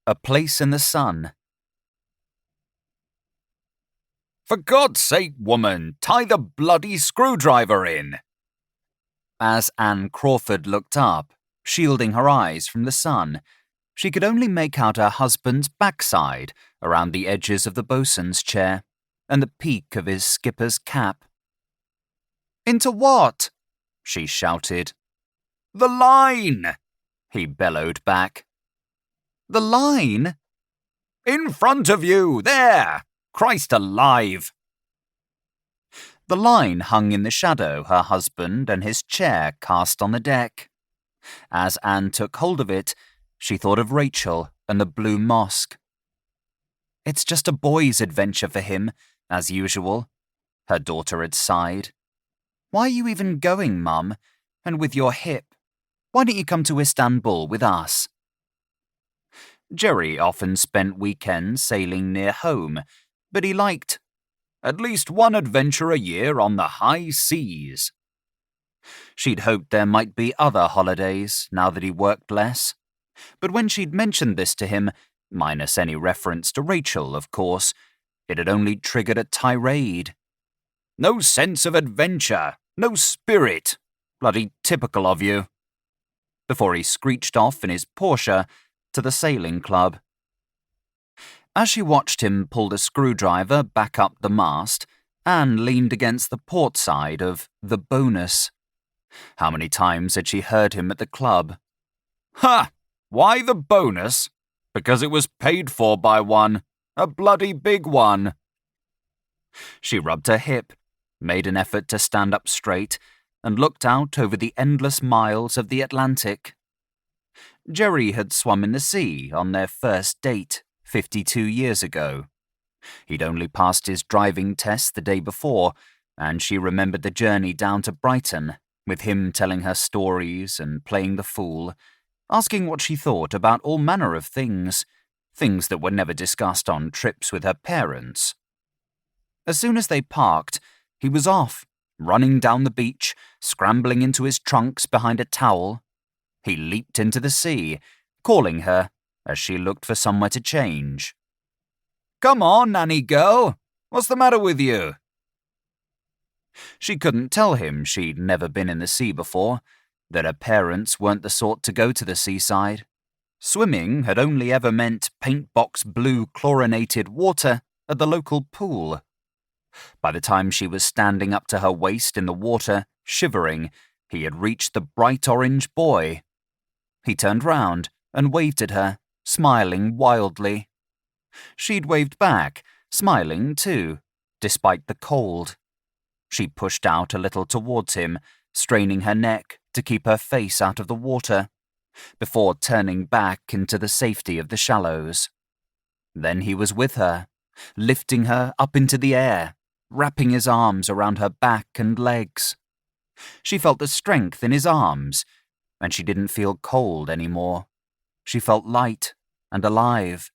A Place in the Sun. For God's sake, woman, tie the bloody screwdriver in! As Anne Crawford looked up, shielding her eyes from the sun, she could only make out her husband's backside around the edges of the bosun's chair and the peak of his skipper's cap. "Into what?" she shouted. The line! He bellowed back. "The line?" In front of you, there! Christ alive! The line hung in the shadow her husband and his chair cast on the deck. As Anne took hold of it, she thought of Rachel and the Blue Mosque. "It's just a boy's adventure for him, as usual," her daughter had sighed. "Why are you even going, Mum? And with your hip? Why don't you come to Istanbul with us?" Jerry often spent weekends sailing near home, but he liked at least one adventure a year on the high seas. She'd hoped there might be other holidays now that he worked less. But when she'd mentioned this to him, minus any reference to Rachel, of course, it had only triggered a tirade. No sense of adventure, no spirit. Bloody typical of you. Before he screeched off in his Porsche to the sailing club. As she watched him pull the screwdriver back up the mast, Anne leaned against the port side of the Bonus. How many times had she heard him at the club? Ha! Why the bonus? Because it was paid for by one. A bloody big one. She rubbed her hip, made an effort to stand up straight, and looked out over the endless miles of the Atlantic. Jerry had swum in the sea on their first date 52 years ago. He'd only passed his driving test the day before, and she remembered the journey down to Brighton, with him telling her stories and playing the fool, asking what she thought about all manner of things that were never discussed on trips with her parents. As soon as they parked, he was off, running down the beach, scrambling into his trunks behind a towel. He leaped into the sea, calling her as she looked for somewhere to change. Come on, nanny girl. What's the matter with you? She couldn't tell him she'd never been in the sea before, that her parents weren't the sort to go to the seaside. Swimming had only ever meant paint-box blue chlorinated water at the local pool. By the time she was standing up to her waist in the water, shivering, he had reached the bright orange buoy. He turned round and waved at her, smiling wildly. She'd waved back, smiling too, despite the cold. She pushed out a little towards him, straining her neck to keep her face out of the water, before turning back into the safety of the shallows. Then he was with her, lifting her up into the air, wrapping his arms around her back and legs. She felt the strength in his arms, and she didn't feel cold anymore. She felt light and alive.